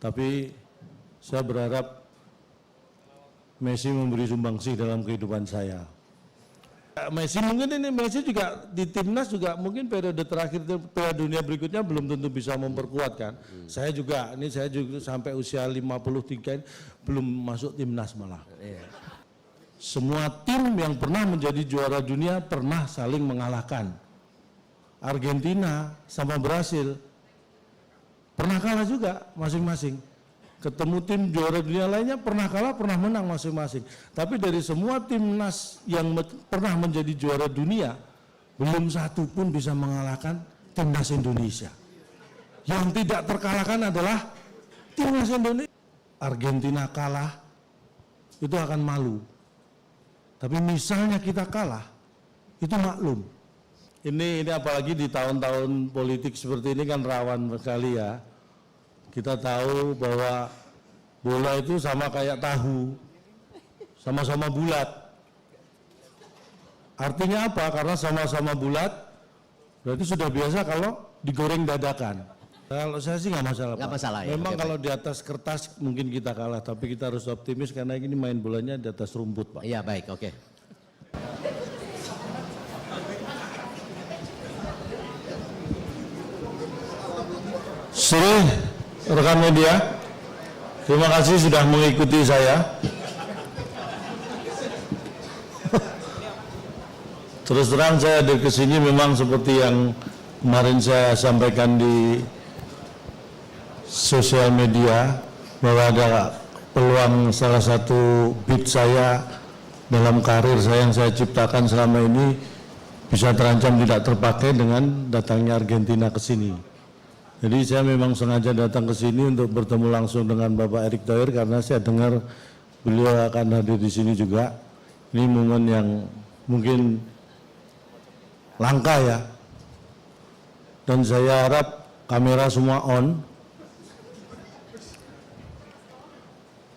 Tapi saya berharap Messi memberi sumbangsih dalam kehidupan saya. Messi juga di timnas juga mungkin periode terakhir Piala Dunia berikutnya belum tentu bisa memperkuatkan. Saya juga sampai usia 53 belum masuk timnas malah. Semua tim yang pernah menjadi juara dunia pernah saling mengalahkan. Argentina sama Brasil pernah kalah juga masing-masing. Ketemu tim juara dunia lainnya pernah kalah, pernah menang masing-masing. Tapi dari semua timnas yang pernah menjadi juara dunia, belum satu pun bisa mengalahkan timnas Indonesia. Yang tidak terkalahkan adalah timnas Indonesia. Argentina kalah, itu akan malu. Tapi misalnya kita kalah, itu maklum. Ini apalagi di tahun-tahun politik seperti ini kan rawan sekali ya. Kita tahu bahwa bola itu sama kayak tahu, sama-sama bulat. Artinya apa? Karena sama-sama bulat, berarti sudah biasa kalau digoreng dadakan. Kalau saya sih nggak masalah, Pak. Masalah, ya. Memang kalau di atas kertas mungkin kita kalah, tapi kita harus optimis karena ini main bolanya di atas rumput, Pak. Iya, baik, oke. Sore rekan media, terima kasih sudah mengikuti saya. Terus terang saya dari kesini memang seperti yang kemarin saya sampaikan di sosial media bahwa ada peluang salah satu bid saya dalam karir saya yang saya ciptakan selama ini bisa terancam tidak terpakai dengan datangnya Argentina ke sini. Jadi saya memang sengaja datang ke sini untuk bertemu langsung dengan Bapak Erick Thohir karena saya dengar beliau akan hadir di sini juga. Ini momen yang mungkin langka ya. Dan saya harap kamera semua on.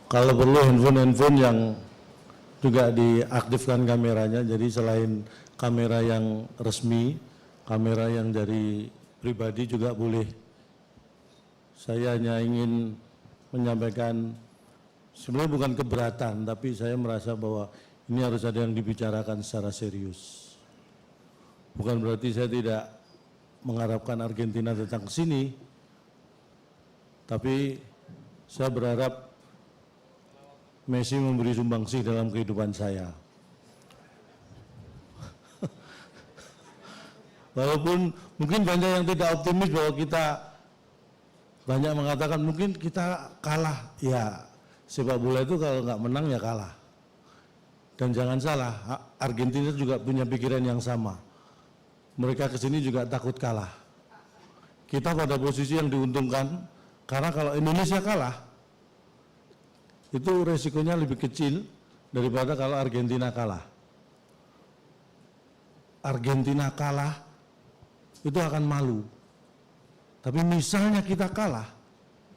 Kalau perlu handphone yang juga diaktifkan kameranya. Jadi selain kamera yang resmi, kamera yang dari pribadi juga boleh. Saya hanya ingin menyampaikan, sebenarnya bukan keberatan, tapi saya merasa bahwa ini harus ada yang dibicarakan secara serius. Bukan berarti saya tidak mengharapkan Argentina datang ke sini, tapi saya berharap Messi memberi sumbangsih dalam kehidupan saya. Walaupun mungkin banyak yang tidak optimis bahwa kita banyak mengatakan mungkin kita kalah, ya sepak bola itu kalau nggak menang ya kalah. Dan jangan salah, Argentina juga punya pikiran yang sama. Mereka kesini juga takut kalah. Kita pada posisi yang diuntungkan, karena kalau Indonesia kalah, itu resikonya lebih kecil daripada kalau Argentina kalah. Argentina kalah, itu akan malu. Tapi misalnya kita kalah,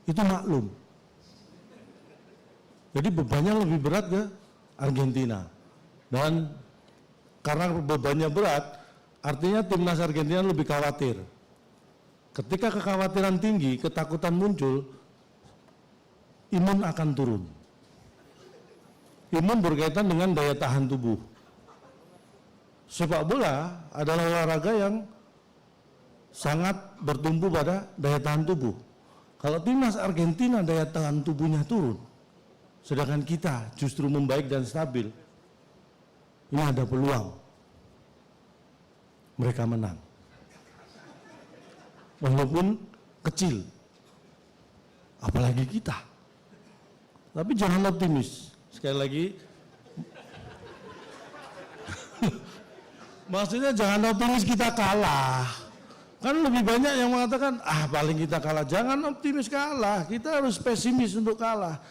itu maklum. Jadi bebannya lebih berat ke Argentina. Dan karena bebannya berat, artinya timnas Argentina lebih khawatir. Ketika kekhawatiran tinggi, ketakutan muncul, imun akan turun. Imun berkaitan dengan daya tahan tubuh. Sepak bola adalah olahraga yang sangat bertumpu pada daya tahan tubuh. Kalau timnas Argentina daya tahan tubuhnya turun, sedangkan kita justru membaik dan stabil, ini ada peluang mereka menang. Walaupun kecil, apalagi kita. Tapi jangan optimis. Sekali lagi, maksudnya jangan optimis kita kalah. Kan lebih banyak yang mengatakan, paling kita kalah. Jangan optimis kalah, kita harus pesimis untuk kalah.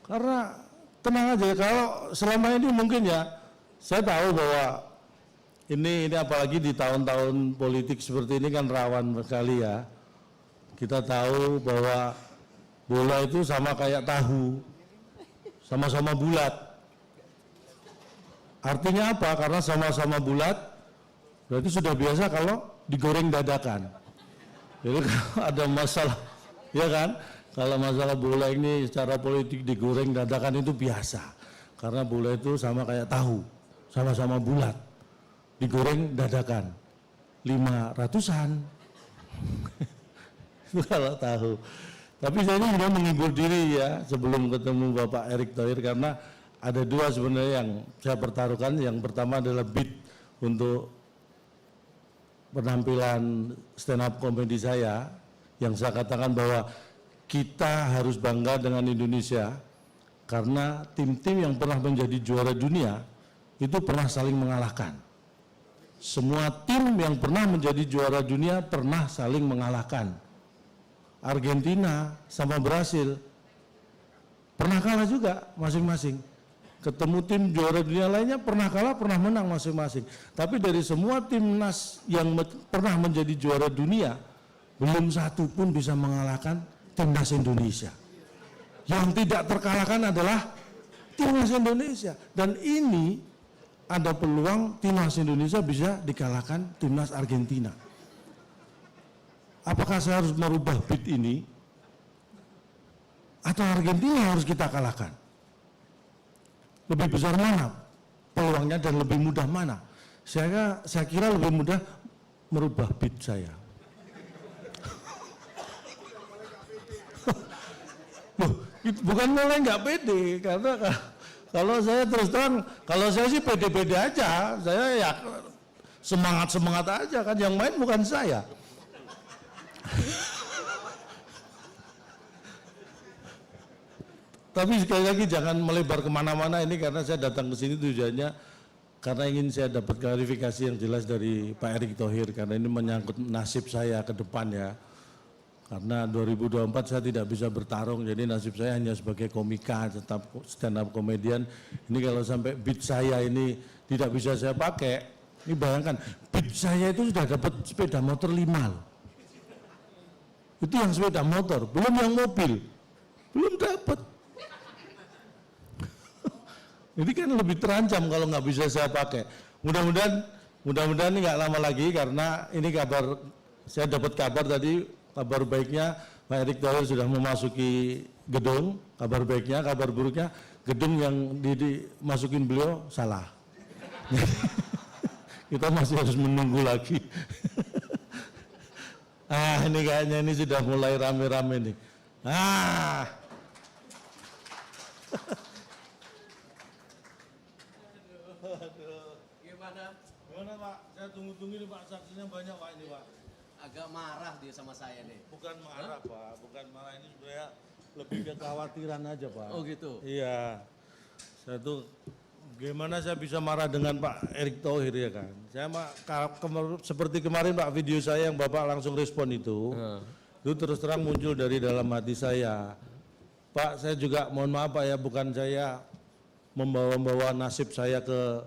Karena tenang aja, kalau selama ini mungkin ya, saya tahu bahwa ini apalagi di tahun-tahun politik seperti ini kan rawan sekali ya. Kita tahu bahwa bola itu sama kayak tahu, sama-sama bulat. Artinya apa? Karena sama-sama bulat, berarti sudah biasa kalau digoreng dadakan. Jadi kalau ada masalah, ya kan? Kalau masalah bola ini secara politik digoreng dadakan itu biasa. Karena bola itu sama kayak tahu, sama-sama bulat. Digoreng dadakan. 500-an. Itu kalau tahu. Tapi saya ini sudah menghibur diri ya sebelum ketemu Bapak Erick Thohir, karena ada dua sebenarnya yang saya pertaruhkan. Yang pertama adalah beat untuk penampilan stand up komedi saya, yang saya katakan bahwa kita harus bangga dengan Indonesia karena tim-tim yang pernah menjadi juara dunia itu pernah saling mengalahkan. Semua tim yang pernah menjadi juara dunia pernah saling mengalahkan. Argentina sama Brasil pernah kalah juga masing-masing. Ketemu tim juara dunia lainnya pernah kalah, pernah menang masing-masing. Tapi dari semua timnas yang pernah menjadi juara dunia, belum satu pun bisa mengalahkan timnas Indonesia. Yang tidak terkalahkan adalah timnas Indonesia. Dan ini ada peluang timnas Indonesia bisa dikalahkan timnas Argentina. Apakah saya harus merubah beat ini? Atau Argentina harus kita kalahkan? Lebih besar mana peluangnya dan lebih mudah mana? Saya kira lebih mudah merubah beat saya. Loh, bukan mulai nggak pede, karena kalau saya terus terang, kalau saya sih pede-pede aja, saya ya semangat-semangat aja kan, yang main bukan saya. Tapi sekali lagi jangan melebar kemana-mana ini, karena saya datang ke sini tujuannya karena ingin saya dapat klarifikasi yang jelas dari Pak Erick Thohir, karena ini menyangkut nasib saya ke depan ya. Karena 2024 saya tidak bisa bertarung, jadi nasib saya hanya sebagai komika, tetap stand up komedian. Ini kalau sampai beat saya ini tidak bisa saya pakai, ini bayangkan beat saya itu sudah dapat sepeda motor 5 loh. Itu yang sepeda motor, belum yang mobil, belum dapat. Ini kan lebih terancam kalau nggak bisa saya pakai. Mudah-mudahan ini nggak lama lagi, karena ini kabar, saya dapat kabar tadi, kabar baiknya Pak Erick Thohir sudah memasuki gedung. Kabar baiknya, kabar buruknya gedung yang dimasukin beliau salah. Kita masih harus menunggu lagi. Ini kayaknya ini sudah mulai rame-rame nih. Gimana Pak? Saya tunggu-tunggu ini Pak, saksinya banyak Pak ini Pak. Agak marah dia sama saya nih. Bukan marah Pak, bukan marah, ini sebenarnya lebih kekhawatiran aja Pak. Oh gitu? Iya. Saya tuh gimana saya bisa marah dengan Pak Erick Thohir ya kan. Saya seperti kemarin Pak, video saya yang Bapak langsung respon itu terus terang muncul dari dalam hati saya. Pak, saya juga mohon maaf Pak ya, bukan saya membawa nasib saya ke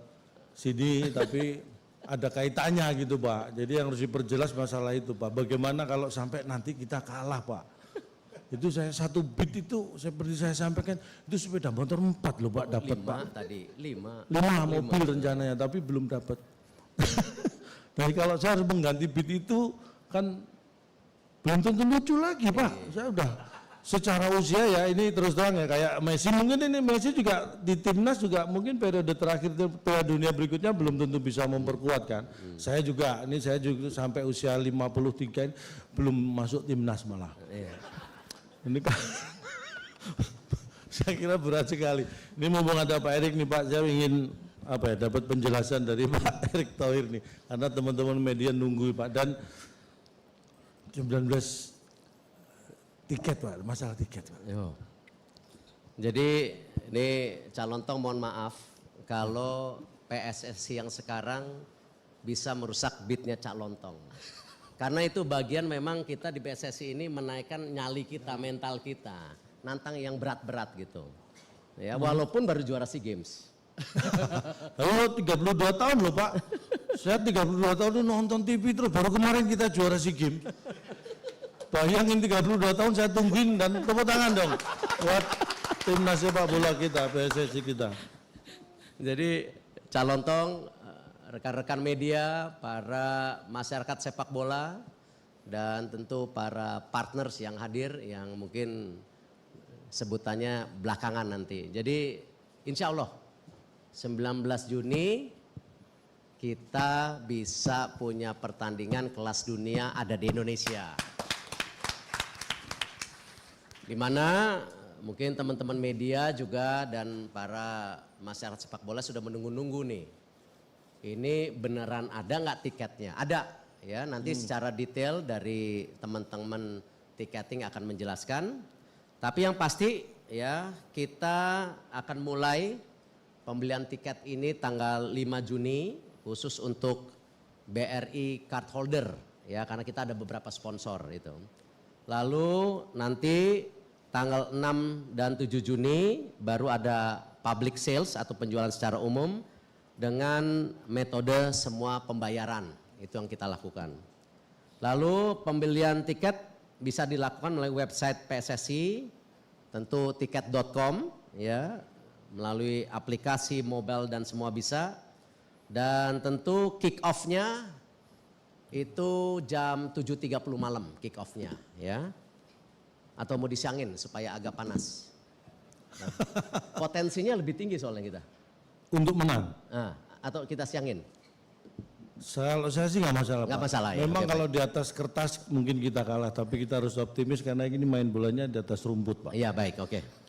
sini, tapi ada kaitannya gitu Pak. Jadi yang harus diperjelas masalah itu Pak. Bagaimana kalau sampai nanti kita kalah Pak? Itu saya satu beat itu seperti saya sampaikan, itu sepeda motor 4 loh Pak dapat Pak. 5 tadi, 5 mobil rencananya, tapi belum dapat. Jadi kalau saya harus mengganti beat itu kan belum tentu lucu lagi Pak. Saya udah secara usia ya ini terus terang ya, kayak Messi, mungkin ini Messi juga di timnas juga mungkin periode terakhir Piala Dunia berikutnya belum tentu bisa memperkuat kan. Saya juga sampai usia 53 ini belum masuk timnas malah. Ini kan saya kira berat sekali. Ini mumpung ada Pak Erick nih Pak, saya ingin dapat penjelasan dari Pak Erick Thohir nih, karena teman-teman media nunggu Pak. Dan 19 tiket Pak, masalah tiket Pak. Jadi ini calon tong mohon maaf kalau PSSI yang sekarang bisa merusak beatnya Cak Lontong. Karena itu bagian memang kita di PSSI ini menaikkan nyali kita, mental kita, nantang yang berat-berat gitu. Ya, walaupun baru juara SEA Games. Halo, 32 tahun loh Pak. Saya 32 tahun itu nonton TV terus, baru kemarin kita juara SEA Games. Bayangin 32 tahun saya tungguin, dan tepuk tangan dong buat timnas sepak bola kita, PSSI kita. Jadi calon tong, rekan-rekan media, para masyarakat sepak bola, dan tentu para partners yang hadir yang mungkin sebutannya belakangan nanti. Jadi insya Allah 19 Juni kita bisa punya pertandingan kelas dunia ada di Indonesia. Di mana mungkin teman-teman media juga dan para masyarakat sepak bola sudah menunggu-nunggu nih. Ini beneran ada nggak tiketnya? Ada ya, nanti secara detail dari teman-teman tiketing akan menjelaskan. Tapi yang pasti ya kita akan mulai pembelian tiket ini tanggal 5 Juni khusus untuk BRI card holder ya, karena kita ada beberapa sponsor itu. Lalu nanti tanggal 6 dan 7 Juni baru ada public sales atau penjualan secara umum dengan metode semua pembayaran, itu yang kita lakukan. Lalu pembelian tiket bisa dilakukan melalui website PSSI, tentu tiket.com ya, melalui aplikasi mobile dan semua bisa. Dan tentu kick off-nya itu jam 7.30 malam kick off-nya ya. Atau mau disiangin supaya agak panas. Nah, potensinya lebih tinggi soalnya kita. Untuk menang? Nah, atau kita siangin? Kalau saya sih nggak masalah. Nggak Pak. masalah ya. Memang Oke, kalau di atas kertas mungkin kita kalah, tapi kita harus optimis karena ini main bolanya di atas rumput, Pak. Iya baik, oke.